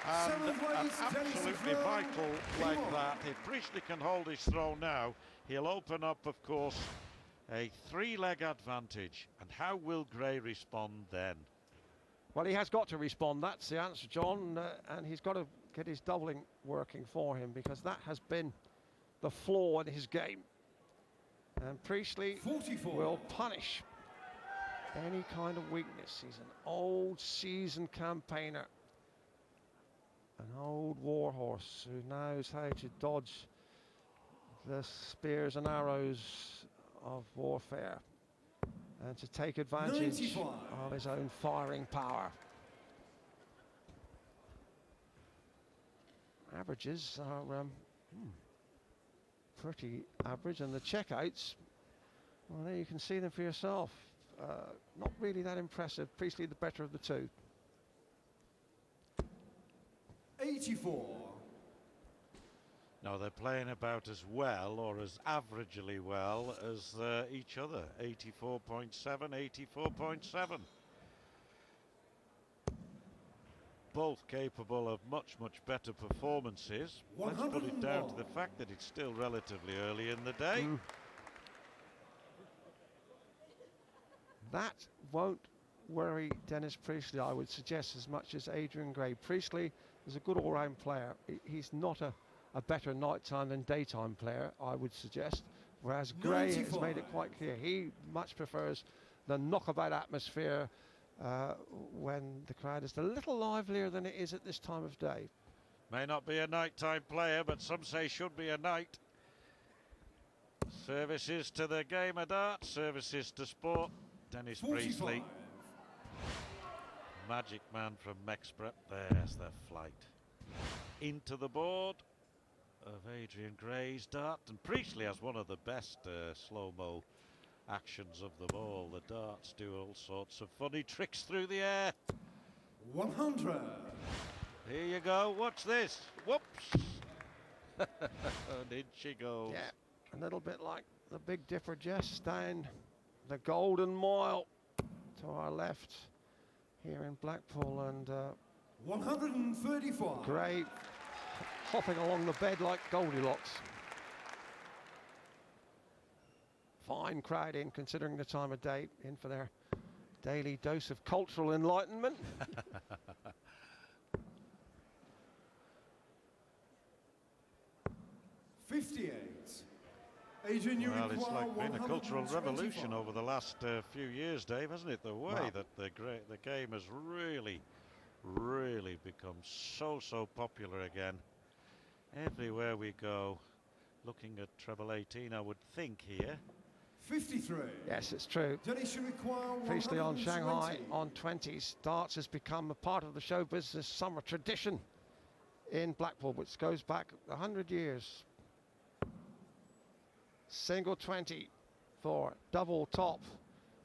And an absolutely vital like that. If Priestley can hold his throw now, he'll open up, of course, a three-leg advantage. And how will Gray respond then? Well, he has got to respond, that's the answer, John, and he's got to get his doubling working for him, because that has been the flaw in his game. And Priestley 44. will punish any kind of weakness. He's an old seasoned campaigner, an old warhorse who knows how to dodge the spears and arrows of warfare and to take advantage 95. of his own firing power. Averages are pretty average, and the checkouts, well, there you can see them for yourself. Not really that impressive. Priestley the better of the two. 84. No, they're playing about as well, or as averagely well, as each other. 84.7, 84.7. Both capable of much, much better performances. Let's put it down to the fact that it's still relatively early in the day. That won't worry Dennis Priestley, I would suggest, as much as Adrian Gray. Priestley is a good all-round player. He's not a better nighttime than daytime player, I would suggest, whereas Gray has made it quite clear he much prefers the knockabout atmosphere when the crowd is a little livelier than it is at this time of day. May not be a nighttime player, but some say should be a night. Services to the game of darts, services to sport. Dennis 45. Priestley, magic man from Mexborough. There's the flight into the board of Adrian Gray's dart, and Priestley has one of the best slow-mo actions of them all. The darts do all sorts of funny tricks through the air. 100. Here you go, watch this. Whoops. And in she goes. Yeah, a little bit like the Big Dipper Jess down the Golden Mile to our left here in Blackpool, and 135. Gray hopping along the bed like Goldilocks. Fine crowd in, considering the time of day, in for their daily dose of cultural enlightenment. 58. Adrian, you well, it's like been a cultural 125. revolution over the last few years, Dave, hasn't it? The way that the game has really become so popular again. Everywhere we go, looking at treble 18, I would think here. 53. Yes, it's true. Priestley on Shanghai on 20s. Darts has become a part of the show business summer tradition in Blackpool, which goes back 100 years. Single 20 for double top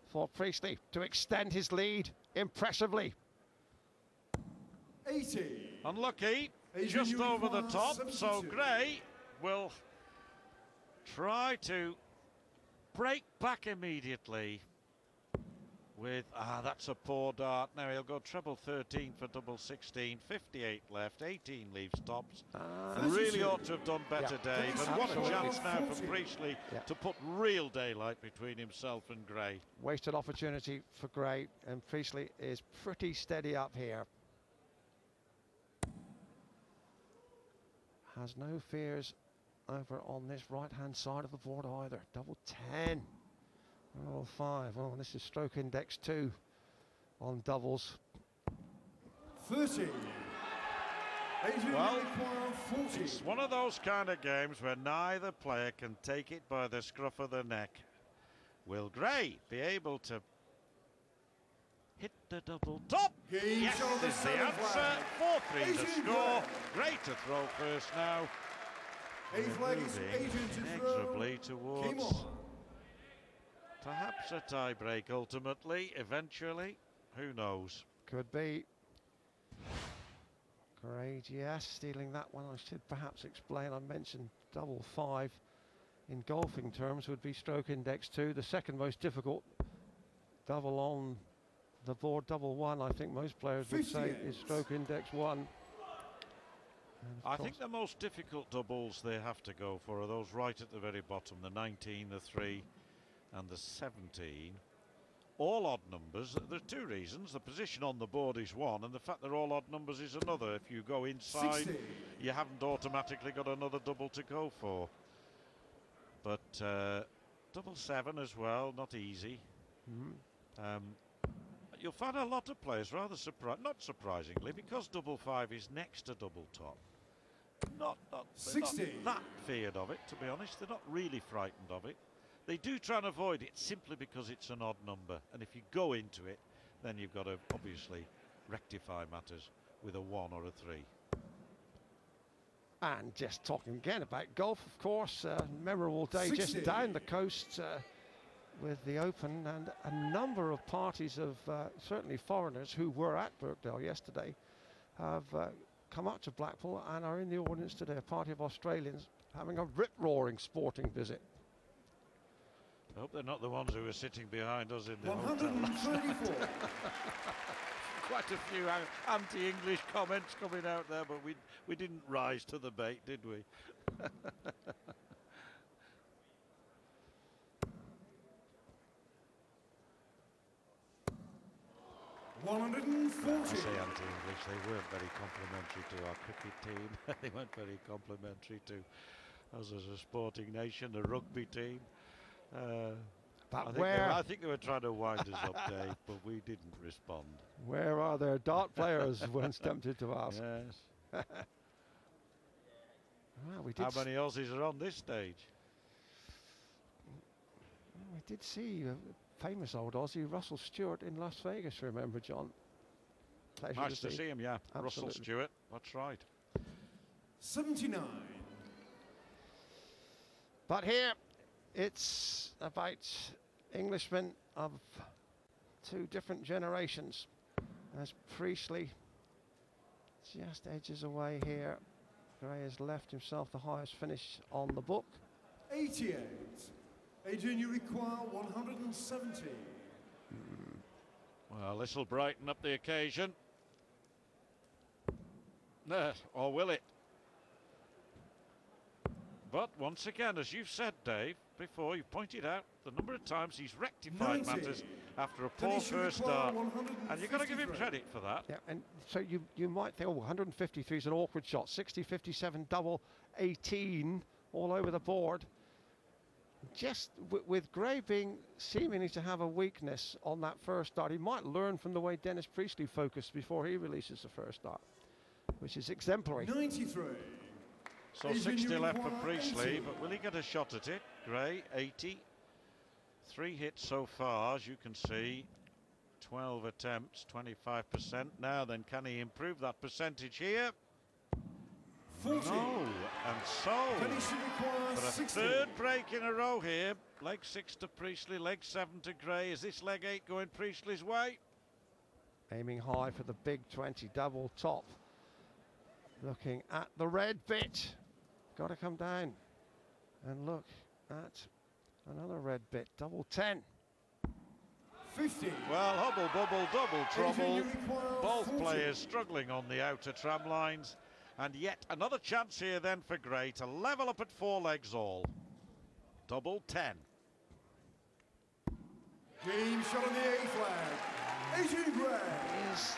for Priestley to extend his lead impressively. 80. Unlucky, just over the top, so Gray will try to break back immediately with, that's a poor dart. Now he'll go treble 13 for double 16, 58 left, 18 leaves tops. Really ought to have done better, Dave. And what a chance now for Priestley to put real daylight between himself and Gray. Wasted opportunity for Gray, and Priestley is pretty steady up here. Has no fears over on this right-hand side of the board either. Double 10. Oh, 5. Oh, this is stroke index 2 on doubles. 30. Well, it's one of those kind of games where neither player can take it by the scruff of the neck. Will Gray be able to hit the double top? Yes, is the answer. 4-3 the score. Gray to throw first now. Moving inexorably towards perhaps a tie-break ultimately, eventually. Who knows? Could be. Great, yes, stealing that one. I should perhaps explain. I mentioned double 5 in golfing terms would be stroke index 2. The second most difficult double on the board, double 1, I think most players would say is stroke index 1. I think the most difficult doubles they have to go for are those right at the very bottom, the 19, the 3 and the 17. All odd numbers. There are two reasons. The position on the board is one, and the fact they're all odd numbers is another. If you go inside, 60. you haven't automatically got another double to go for. But double 7 as well, not easy. You'll find a lot of players rather not surprisingly, because double 5 is next to double top. They're not 60. that feared of it, to be honest. They're not really frightened of it. They do try and avoid it simply because it's an odd number, and if you go into it, then you've got to obviously rectify matters with a 1 or a 3. And just talking again about golf, of course, memorable day 60. just down the coast with the Open, and a number of parties of certainly foreigners who were at Birkdale yesterday have come up to Blackpool and are in the audience today. A party of Australians having a rip-roaring sporting visit. I hope they're not the ones who were sitting behind us in the hotel. 134. Quite a few anti-English comments coming out there, but we didn't rise to the bait, did we? 140. I say anti-English, they weren't very complimentary to our cricket team. They weren't very complimentary to us as a sporting nation, the rugby team. I think they were trying to wind us up, Dave, but we didn't respond. Where are their dart players? One's tempted to ask. Yes. Well, we did How many Aussies are on this stage? We did see a famous old Aussie, Russell Stewart, in Las Vegas, remember, John? Pleasure Nice to see him, yeah. Absolutely. Russell Stewart, that's right. 79. But here, it's about Englishmen of two different generations. As Priestley just edges away here, Gray has left himself the highest finish on the book. 88. Adrian, you require 170. Well, this will brighten up the occasion. Or will it? But once again, as you've said, Dave, before, you pointed out the number of times he's rectified 90. matters after a poor first start. And you've got to give him credit for that. Yeah, and so you might think, oh, 153 is an awkward shot. 60, 57, double 18 all over the board. Just with Gray being seemingly to have a weakness on that first start, he might learn from the way Dennis Priestley focused before he releases the first start, which is exemplary. 93. So Adrian, 60 you left for require Priestley, 80. but will he get a shot at it? Gray, 80. 3 hits so far, as you can see. 12 attempts, 25%. Now then, can he improve that percentage here? 40. No, and so Finish requires for a 60. third break in a row here. Leg 6 to Priestley, leg 7 to Gray. Is this leg 8 going Priestley's way? Aiming high for the big 20 double top. Looking at the red bit. Got to come down and look at another red bit. Double 10. 50. Well, hubble, bubble, double Adrian, trouble. you require Both 40. players struggling on the outer tram lines. And yet another chance here then for Gray to level up at 4 legs all. Double 10. Game shot on the A flag. Adrian Gray. Is